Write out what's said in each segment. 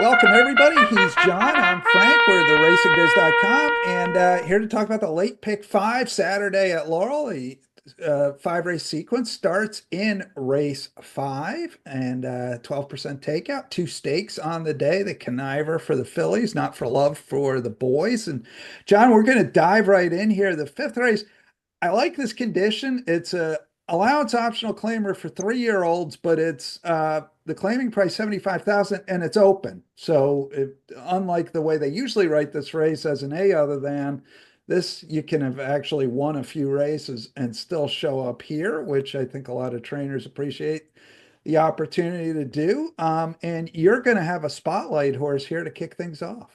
Welcome, everybody. He's John. I'm Frank. We're the racingbiz.com and here to talk about the late pick five Saturday at Laurel. The five race sequence starts in race five and 12% takeout, two stakes on the day. The Conniver for the fillies, not for love for the boys. And John, we're going to dive right in here. The fifth race, I like this condition. It's a allowance optional claimer for 3-year-olds, but it's the claiming price 75,000 and it's open. So unlike the way they usually write this race as an A other than this, you can have actually won a few races and still show up here, which I think a lot of trainers appreciate the opportunity to do. And you're going to have a spotlight horse here to kick things off.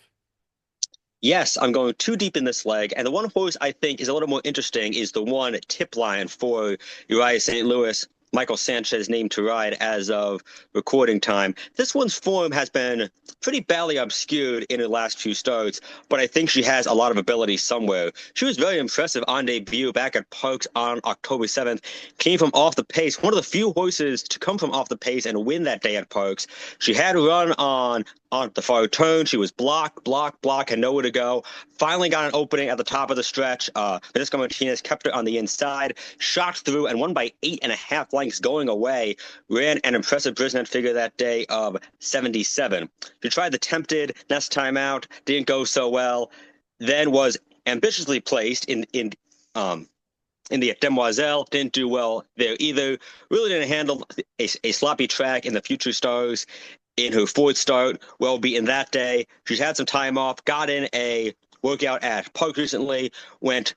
Yes, I'm going too deep in this leg. And the one horse I think is a little more interesting is the one Tip Line for Uriah St. Louis, Michael Sanchez named to ride as of recording time. This one's form has been pretty badly obscured in her last few starts, but I think she has a lot of ability somewhere. She was very impressive on debut back at Parks on October 7th, came from off the pace, one of the few horses to come from off the pace and win that day at Parks. She had a run on the far turn. She was blocked, had nowhere to go. Finally got an opening at the top of the stretch. Francisco Martinez kept her on the inside, shot through, and won by 8.5 lengths going away. Ran an impressive Brisnet figure that day of 77. She tried the tempted next time out, didn't go so well. Then was ambitiously placed in the Demoiselle, didn't do well there either. Really didn't handle a sloppy track in the Future Stars in her fourth start. Will be in that day. She's had some time off, got in a workout at Park recently, went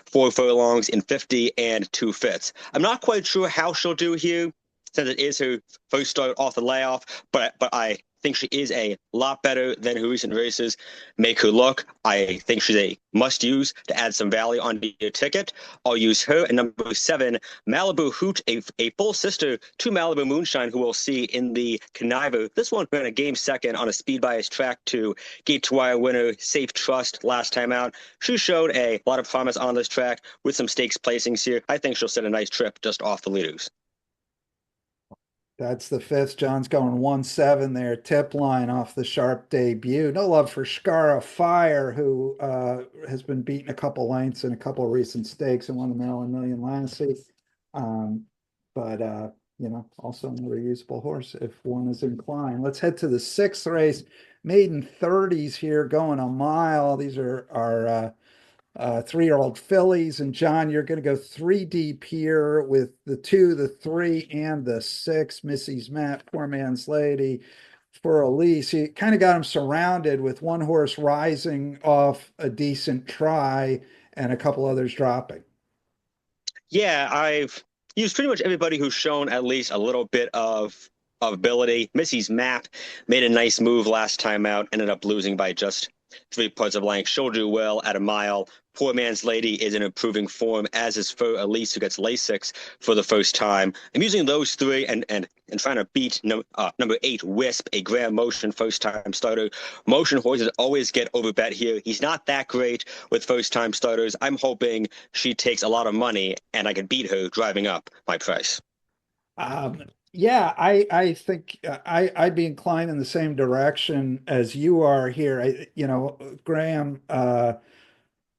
4 furlongs in 50 and 2/5. I'm not quite sure how she'll do here since it is her first start off the layoff, but I think she is a lot better than her recent races make her look. I think she's a must use to add some value on your ticket. I'll use her. And number 7, Malibu Hoot, a full sister to Malibu Moonshine, who we'll see in the Conniver. This one ran a game second on a speed bias track to Gate to Wire winner Safe Trust last time out. She showed a lot of promise on this track with some stakes placings here. I think she'll set a nice trip just off the leaders. That's the fifth. John's going 1-7 there. Tip Line off the sharp debut. No love for Scara Fire, who has been beaten a couple lengths in a couple of recent stakes and won the Maryland Million last season. But also another usable horse if one is inclined. Let's head to the sixth race. Maiden 30s here going a mile. These are our 3-year-old fillies. And John, you're going to go 3 deep here with the 2, the 3, and the 6. Missy's Map, Poor Man's Lady for Elise. You kind of got him surrounded with one horse rising off a decent try and a couple others dropping. Yeah, I've used pretty much everybody who's shown at least a little bit of ability. Missy's Map made a nice move last time out, ended up losing by just 3 parts of length. She'll do well at a mile. Poor Man's Lady is in improving form, as is for Elise, who gets Lasix for the first time. I'm using those 3 and trying to beat number 8, Wisp, a Grand Motion first-time starter. Motion horses always get overbet here. He's not that great with first-time starters. I'm hoping she takes a lot of money, and I can beat her driving up my price. Yeah, I think I'd be inclined in the same direction as you are here. Graham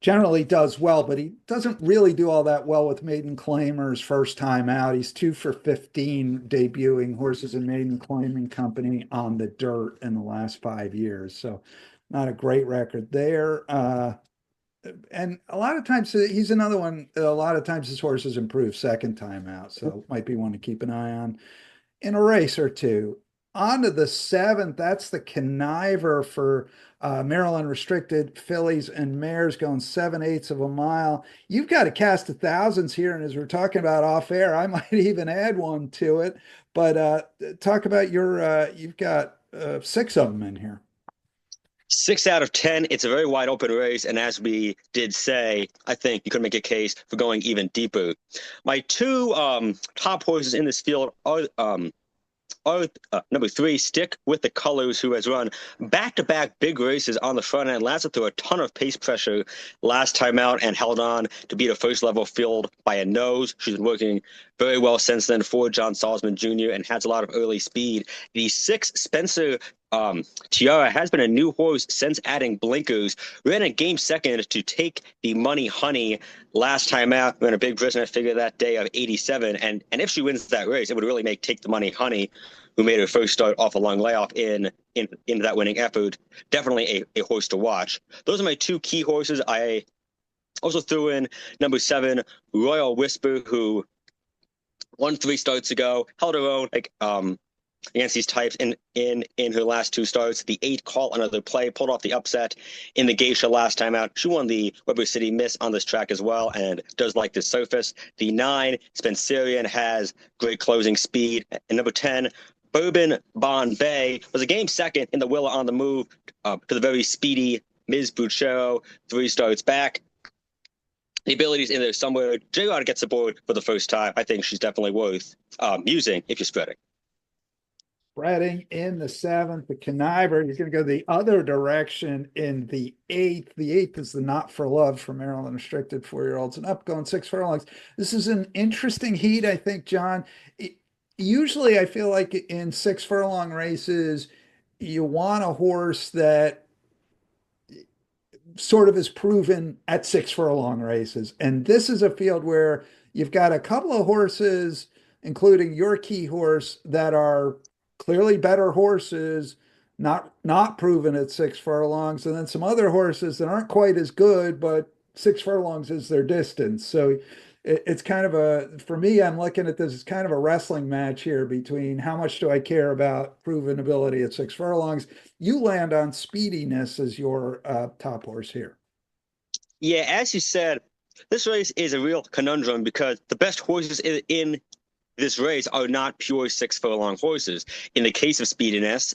generally does well, but he doesn't really do all that well with maiden claimers first time out. He's 2 for 15 debuting horses in maiden claiming company on the dirt in the last 5 years. So not a great record there. And a lot of times he's another one. A lot of times his horses improve second time out. So might be one to keep an eye on in a race or two. On to the 7th. That's the Conniver for Maryland restricted fillies and mares going 7/8 of a mile. You've got to cast the thousands here. And as we're talking about off air, I might even add one to it. But talk about you've got 6 of them in here. 6 out of 10. It's a very wide open race, and as we did say, I think you could make a case for going even deeper. My 2 top horses in this field are number 3, Stick with the Colors, who has run back-to-back big races on the front end, lasted through a ton of pace pressure last time out and held on to beat a first-level field by a nose. She's been working very well since then for John Salzman Jr. and has a lot of early speed. The 6, Spencer Tiara has been a new horse since adding blinkers. Ran a game second to take the money honey last time out. Ran a big prisoner figure that day of 87. And if she wins that race, it would really make Take the Money Honey, who made her first start off a long layoff in that winning effort, definitely a horse to watch. Those are my two key horses. I also threw in number 7, Royal Whisper, who won 3 starts ago, held her own against these types in her last 2 starts. The 8 Call Another Play pulled off the upset in the Geisha last time out. She won the Weber City Miss on this track as well and does like the surface. The 9 Spencerian has great closing speed. And number 10 Bourbon Bombay was a game second in the Willa on the Move to the very speedy Ms. Buchero, 3 starts back. The ability's in there somewhere. J-Rod gets aboard for the first time. I think she's definitely worth using if you're spreading. Spreading in the 7th, the Conniver. He's going to go the other direction in the 8th. The 8th is the Not for Love for Maryland restricted 4-year-olds and up, going 6 furlongs. This is an interesting heat, I think, John. Usually, I feel like in 6 furlong races, you want a horse that sort of is proven at 6 furlong races. And this is a field where you've got a couple of horses, including your key horse, that are clearly better horses, not proven at 6 furlongs, and then some other horses that aren't quite as good, but 6 furlongs is their distance. So it's kind of for me, I'm looking at this as kind of a wrestling match here between how much do I care about proven ability at 6 furlongs. You land on speediness as your top horse here. Yeah, as you said, this race is a real conundrum because the best horses in this race are not pure 6 furlong horses. In the case of speediness,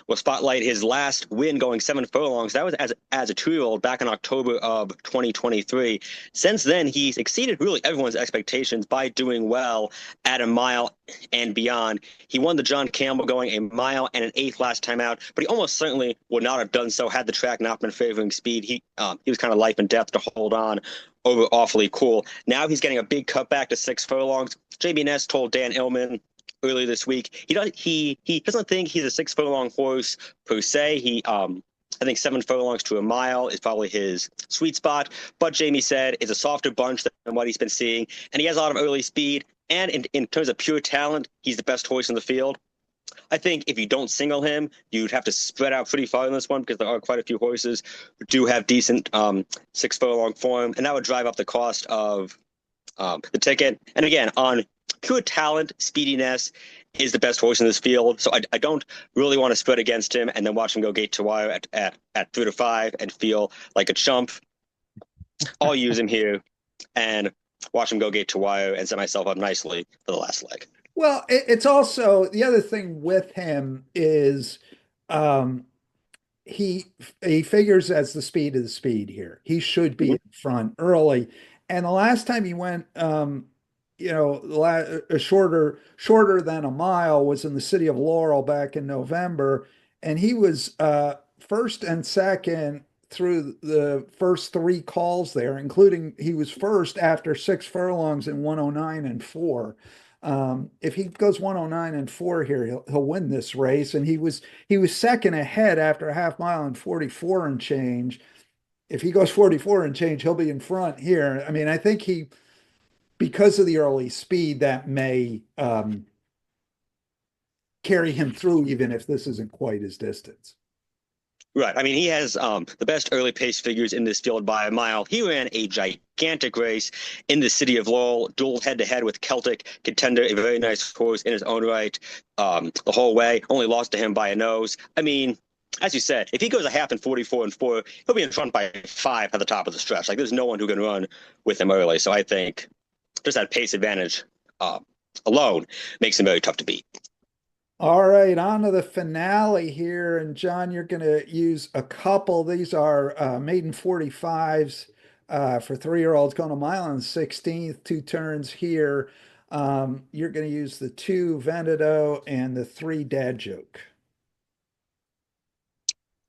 will spotlight his last win going 7 furlongs. That was as a 2-year-old back in October of 2023. Since then, he's exceeded really everyone's expectations by doing well at a mile and beyond. He won the John Campbell going a mile and an eighth last time out, but he almost certainly would not have done so had the track not been favoring speed. He was kind of life and death to hold on over Awfully Cool. Now he's getting a big cutback to 6 furlongs. JB Ness told Dan Illman earlier this week he doesn't think he's a 6 furlong horse per se. I think 7 furlongs to a mile is probably his sweet spot, but Jamie said it's a softer bunch than what he's been seeing, and he has a lot of early speed, and in terms of pure talent, he's the best horse in the field. I think if you don't single him, you'd have to spread out pretty far in this one because there are quite a few horses who do have decent 6 furlong form, and that would drive up the cost of the ticket. And again, on pure talent, speediness is the best horse in this field. So I don't really want to spread against him and then watch him go gate to wire at 3 to 5 and feel like a chump. I'll use him here and watch him go gate to wire and set myself up nicely for the last leg. Well, it's also the other thing with him is he figures as the speed of the speed here. He should be in front early. And the last time he went shorter than a mile was in the city of Laurel back in November, and he was first and second through the first 3 calls there, including he was first after 6 furlongs in 109 and 4. If he goes 109 and 4 here, he'll win this race. And he was second ahead after a half mile and 44 and change. If he goes 44 and change, he'll be in front here. I mean, I think because of the early speed, that may carry him through, even if this isn't quite his distance. Right. I mean, he has the best early pace figures in this field by a mile. He ran a gigantic race in the city of Laurel, dueled head-to-head with Celtic Contender, a very nice horse in his own right, the whole way. Only lost to him by a nose. I mean, as you said, if he goes a half in 44 and 4, he'll be in front by 5 at the top of the stretch. Like, there's no one who can run with him early. So I think just that pace advantage alone makes him very tough to beat. All right, on to the finale here. And John, you're going to use a couple. These are maiden 45s for 3-year-olds going a mile and 16th, 2 turns here. You're going to use the 2 Vendido and the 3 Dad Joke.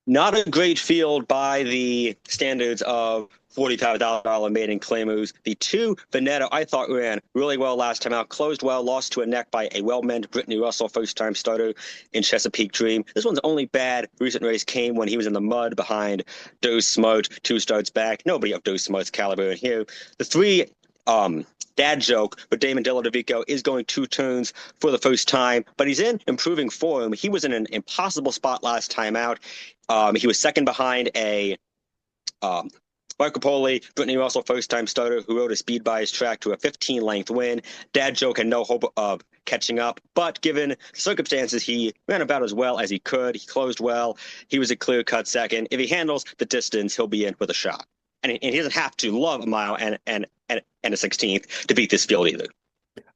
Not a great field by the standards of $45 maiden claimers. The two Veneto I thought ran really well last time out, closed well, lost to a neck by a well-manned Brittany Russell, first-time starter in Chesapeake Dream. This one's only bad recent race came when he was in the mud behind Doe Smote, 2 starts back. Nobody of Doe Smote's caliber in here. The three dad joke, but Damon Deladovico is going 2 turns for the first time, but he's in improving form. He was in an impossible spot last time out. He was second behind a Marco Poli, Brittany Russell, first-time starter, who rode a speed by his track to a 15-length win. Dad joke had no hope of catching up, but given circumstances, he ran about as well as he could. He closed well. He was a clear-cut second. If he handles the distance, he'll be in with a shot. And he doesn't have to love a mile and a 16th to beat this field either.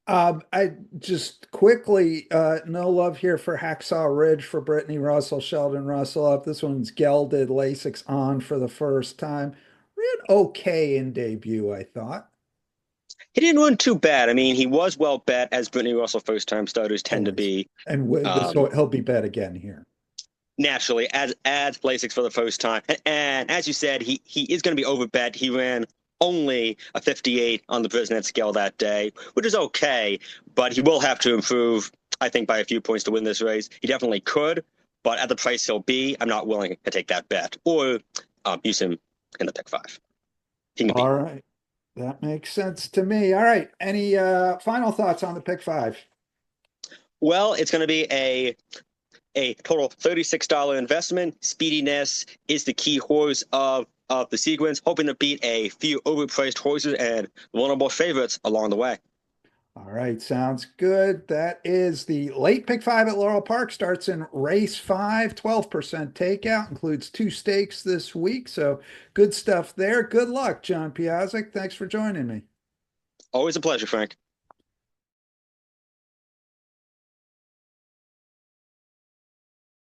I just quickly, no love here for Hacksaw Ridge for Brittany Russell, Sheldon Russell up. This one's gelded, Lasix on for the first time. Ran okay in debut, I thought. He didn't run too bad. I mean, he was well bet, as Brittany Russell first-time starters tend to Always. be. And Um, he'll be bet again here. Naturally, as Lasix for the first time, and as you said, he is going to be overbet. He ran only a 58 on the Brisnet scale that day, which is okay, but he will have to improve, I think, by a few points to win this race. He definitely could, but at the price he'll be, I'm not willing to take that bet or use him in the pick five. He can All beat. right. That makes sense to me. All right. Any final thoughts on the pick five? Well, it's going to be a total $36 investment. Speediness is the key horse of the sequence, hoping to beat a few overpriced horses and vulnerable favorites along the way. All right, sounds good. That is the late pick five at Laurel Park. Starts in race 5, 12% takeout, includes 2 stakes this week. So good stuff there. Good luck, John Piassek. Thanks for joining me. Always a pleasure, Frank.